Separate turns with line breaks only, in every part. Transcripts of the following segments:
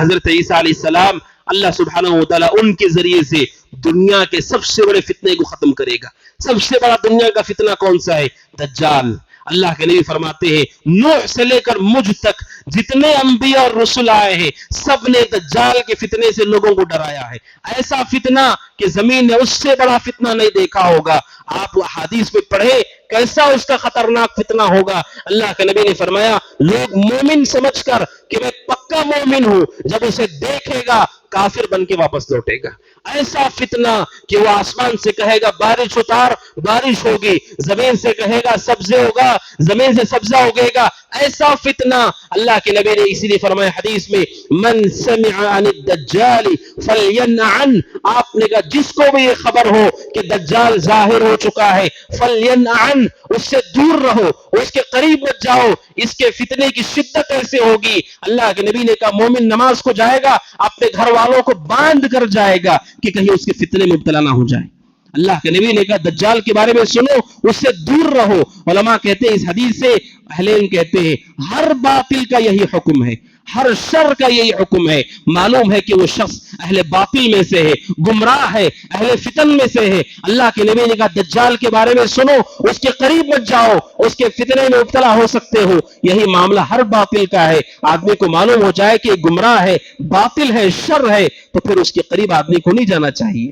حضرت عیسیٰ علیہ السلام اللہ سبحانہ و تعالیٰ ان کے ذریعے سے دنیا کے سب سے بڑے فتنے کو ختم کرے گا. سب سے بڑا دنیا کا فتنہ کون سا ہے؟ دجال. اللہ کے نبی فرماتے ہیں نوح سے لے کر مجھ تک جتنے انبیاء اور رسول آئے ہیں سب نے دجال کے فتنے سے لوگوں کو ڈرایا ہے. ایسا فتنہ کہ زمین نے اس سے بڑا فتنہ نہیں دیکھا ہوگا. آپ حدیث میں پڑھیں کیسا اس کا خطرناک فتنہ ہوگا. اللہ کے نبی نے فرمایا لوگ مومن سمجھ کر کہ میں پکا مومن ہوں، جب اسے دیکھے گا کافر بن کے واپس لوٹے گا. ایسا فتنہ کہ وہ آسمان سے کہے گا بارش اتار، بارش ہوگی، زمین سے کہے گا سبزے ہوگا، زمین سے سبزہ ہوگے گا. ایسا فتنہ اللہ کے نبی نے اسی لیے فرمایا حدیث میں من سمع عن الدجال فلینع عنہ. آپ نے کہا جس کو بھی یہ خبر ہو کہ دجال ظاہر ہو چکا ہے فلینع عنہ، اس سے دور رہو، اس کے قریب مت جاؤ، اس کے فتنے کی شدت ایسے ہوگی. اللہ کے نبی نے کہا مومن نماز کو جائے گا اپنے گھر والوں کو باندھ کر جائے گا کہ کہیں اس کے فتنے میں مبتلا نہ ہو جائے. اللہ کے نبی نے کہا دجال کے بارے میں سنو، اس سے دور رہو. علماء کہتے ہیں اس حدیث سے اہل علم کہتے ہیں ہر باطل کا یہی حکم ہے، ہر شر کا یہی حکم ہے. معلوم ہے کہ وہ شخص اہل باطل میں سے ہے، گمراہ ہے، اہل فتن میں سے ہے. اللہ کے نبی نے کہا دجال کے بارے میں سنو، اس کے قریب مت جاؤ، اس کے فتنے میں مبتلا ہو سکتے ہو. یہی معاملہ ہر باطل کا ہے. آدمی کو معلوم ہو جائے کہ گمراہ ہے، باطل ہے، شر ہے، تو پھر اس کے قریب آدمی کو نہیں جانا چاہیے.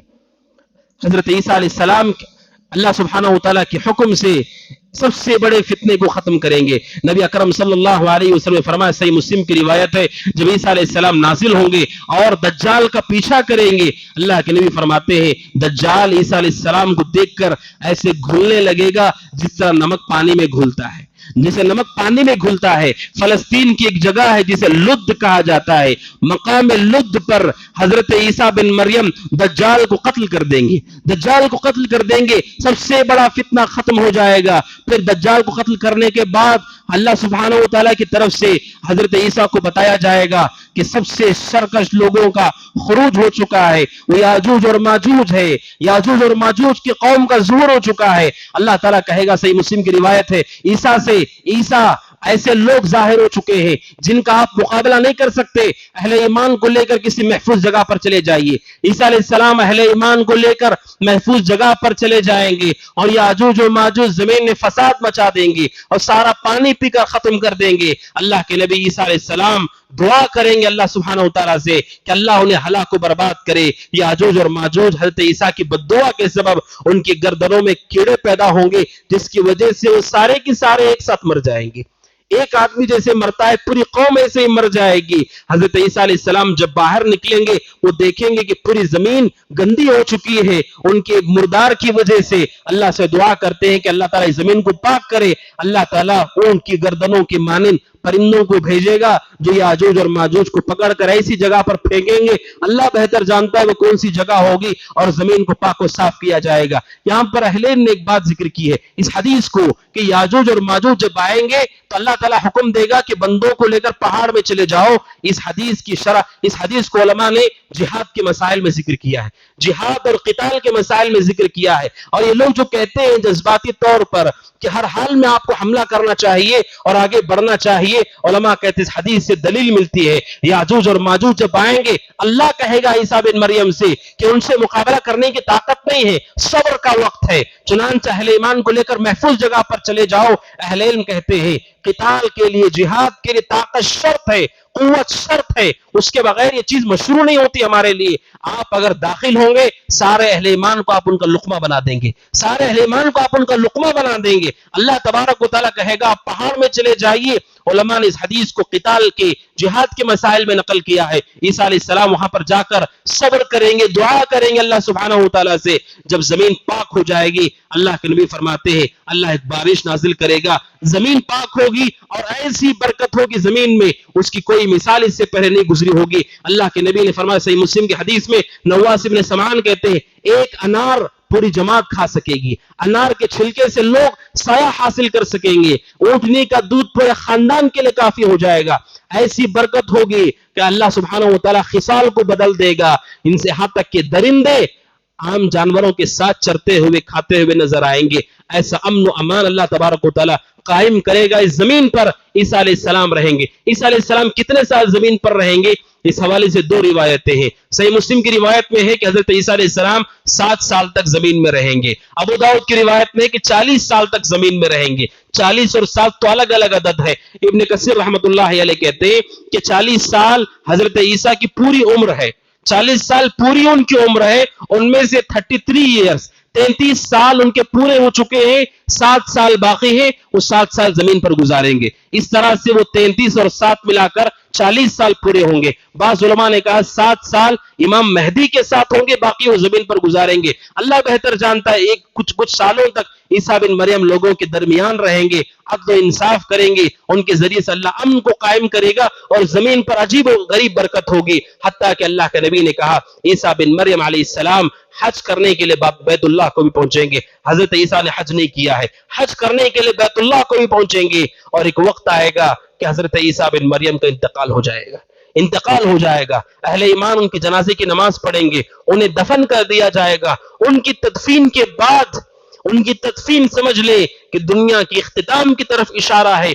حضرت عیسیٰ علیہ السلام اللہ سبحانہ وتعالیٰ کے حکم سے سب سے بڑے فتنے کو ختم کریں گے. نبی اکرم صلی اللہ علیہ وسلم فرمایا، صحیح مسلم کی روایت ہے، جب عیسیٰ علیہ السلام نازل ہوں گے اور دجال کا پیچھا کریں گے، اللہ کے نبی فرماتے ہیں دجال عیسیٰ علیہ السلام کو دیکھ کر ایسے گھلنے لگے گا جس طرح نمک پانی میں گھلتا ہے، جیسے نمک پانی میں گھلتا ہے. فلسطین کی ایک جگہ ہے جسے لد کہا جاتا ہے، مقام لد پر حضرت عیسیٰ بن مریم دجال کو قتل کر دیں گے. دجال کو قتل کر دیں گے، سب سے بڑا فتنہ ختم ہو جائے گا. پھر دجال کو قتل کرنے کے بعد اللہ سبحانہ و تعالیٰ کی طرف سے حضرت عیسیٰ کو بتایا جائے گا کہ سب سے سرکش لوگوں کا خروج ہو چکا ہے، وہ یاجوج اور ماجوج ہے. یاجوج اور ماجوج کی قوم کا ظہور ہو چکا ہے. اللہ تعالیٰ کہے گا، صحیح مسلم کی روایت ہے، عیسیٰ سے عیسیٰ ایسے لوگ ظاہر ہو چکے ہیں جن کا آپ مقابلہ نہیں کر سکتے. اہل ایمان کو لے کر کسی محفوظ جگہ پر چلے جائیے. عیسیٰ علیہ السلام اہل ایمان کو لے کر محفوظ جگہ پر چلے جائیں گے اور یاجوج و ماجوج زمین میں فساد مچا دیں گے اور سارا پانی پی کر ختم کر دیں گے. اللہ کے نبی عیسیٰ علیہ السلام دعا کریں گے اللہ سبحانہ وتعالیٰ سے کہ اللہ انہیں ہلاک و برباد کرے. یاجوج اور ماجوج حضرت عیسیٰ کی بددعا کے سبب ان کی گردنوں میں کیڑے پیدا ہوں گے جس کی وجہ سے وہ سارے کی سارے ایک ساتھ مر جائیں گے. ایک آدمی جیسے مرتا ہے پوری قوم ایسے ہی مر جائے گی. حضرت عیسیٰ علیہ السلام جب باہر نکلیں گے وہ دیکھیں گے کہ پوری زمین گندی ہو چکی ہے ان کے مردار کی وجہ سے. اللہ سے دعا کرتے ہیں کہ اللہ تعالیٰ اس زمین کو پاک کرے. اللہ تعالیٰ ان کی گردنوں کے مانند پرندوں کو بھیجے گا جو یاجوج اور ماجوج کو پکڑ کر ایسی جگہ پر پھینکیں گے. اللہ بہتر جانتا ہے وہ کون سی جگہ ہوگی اور زمین کو پاک و صاف کیا جائے گا. یہاں پر اہل علم نے ایک بات ذکر کی ہے اس حدیث کو کہ یاجوج اور ماجوج جب آئیں گے تو اللہ تعالیٰ حکم دے گا کہ بندوں کو لے کر پہاڑ میں چلے جاؤ. اس حدیث کی شرح اس حدیث کو علماء نے جہاد کے مسائل میں ذکر کیا ہے، جہاد اور قتال کے مسائل میں ذکر کیا ہے. اور یہ لوگ جو کہتے ہیں جذباتی طور پر کہ ہر حال میں آپ کو حملہ کرنا چاہیے اور آگے بڑھنا چاہیے، علماء کہتے ہیں اس حدیث سے دلیل ملتی ہے یاجوج اور ماجوج جب آئیں گے اللہ کہے گا عیسیٰ بن مریم سے کہ ان سے مقابلہ کرنے کی طاقت نہیں ہے، صبر کا وقت ہے. چنانچہ اہل ایمان کو لے کر محفوظ جگہ پر چلے جاؤ. اہل علم کہتے ہیں قتال کے لیے جہاد کے لیے طاقت شرط ہے، قوت شرط ہے، اس کے بغیر یہ چیز مشروع نہیں ہوتی ہمارے لیے. آپ اگر داخل ہوں گے سارے اہل ایمان کو آپ ان کا لقمہ بنا دیں گے، سارے اہل ایمان کو آپ ان کا لقمہ بنا دیں گے. اللہ تبارک و تعالیٰ کہے گا آپ پہاڑ میں چلے جائیے. علماء نے اس حدیث کو قتال کے جہاد کے مسائل میں نقل کیا ہے. عیسیٰ علیہ السلام وہاں پر جا کر صبر کریں گے، دعا کریں گے اللہ سبحانہ و تعالیٰ سے. جب زمین پاک ہو جائے گی اللہ کے نبی فرماتے ہیں اللہ ایک بارش نازل کرے گا، زمین پاک ہوگی اور ایسی برکت ہوگی زمین میں اس کی کوئی مثال اس سے پہلے نہیں گزری ہوگی. اللہ کے نبی نے فرمایا صحیح مسلم کی حدیث میں نواس بن سمعان کہتے ہیں ایک انار پوری جماعت کھا سکے گی، انار کے چھلکے سے لوگ سایہ حاصل کر سکیں گے، اونٹنی کا دودھ پورے خاندان کے لیے کافی ہو جائے گا. ایسی برکت ہوگی کہ اللہ سبحانہ و تعالیٰ خصال کو بدل دے گا ان سے، یہاں تک کہ درندے عام جانوروں کے ساتھ چرتے ہوئے کھاتے ہوئے نظر آئیں گے. ایسا امن و امان اللہ تبارک و تعالیٰ قائم کرے گا اس زمین پر. عیسیٰ علیہ السلام رہیں گے. عیسیٰ علیہ السلام کتنے سال زمین پر رہیں گے؟ اس حوالے سے دو روایتیں ہیں. صحیح مسلم کی روایت میں ہے کہ حضرت عیسیٰ علیہ السلام 7 سال تک زمین میں رہیں گے. ابو داؤد کی روایت میں ہے کہ 40 سال تک زمین میں رہیں گے. 40 اور 7 تو الگ الگ عدد ہے. ابن کثیر رحمت اللہ علیہ کہتے ہیں کہ 40 سال حضرت عیسیٰ کی پوری عمر ہے. 40 سال پوری ان کی عمر ہے. ان میں سے 33 ایئرز 33 سال ان کے پورے ہو چکے ہیں. 7 سال باقی ہیں. وہ 7 سال زمین پر گزاریں گے. اس طرح سے وہ 33 اور 7 ملا کر 40 سال پورے ہوں گے. بعض علماء نے کہا 7 سال امام مہدی کے ساتھ ہوں گے, باقی وہ زمین پر گزاریں گے. اللہ بہتر جانتا ہے. کچھ سالوں تک عیسیٰ بن مریم لوگوں کے درمیان رہیں گے, عدل و انصاف کریں گے. ان کے ذریعے سے اللہ امن کو قائم کرے گا اور زمین پر عجیب و غریب برکت ہوگی. حتیٰ کہ اللہ کے نبی نے کہا عیسیٰ بن مریم علیہ السلام حج کرنے کے لیے بیت اللہ کو بھی پہنچیں گے. حضرت عیسیٰ نے حج نہیں کیا ہے, حج کرنے کے لیے بیت اللہ کو بھی پہنچیں گے. اور ایک وقت آئے گا کہ حضرت عیسیٰ بن مریم کا انتقال ہو جائے گا. انتقال ہو جائے گا. اہل ایمان ان کی جنازے کی نماز پڑھیں گے, انہیں دفن کر دیا جائے گا. ان کی تدفین کے بعد, ان کی تدفین سمجھ لے کہ دنیا کی اختتام کی طرف اشارہ ہے.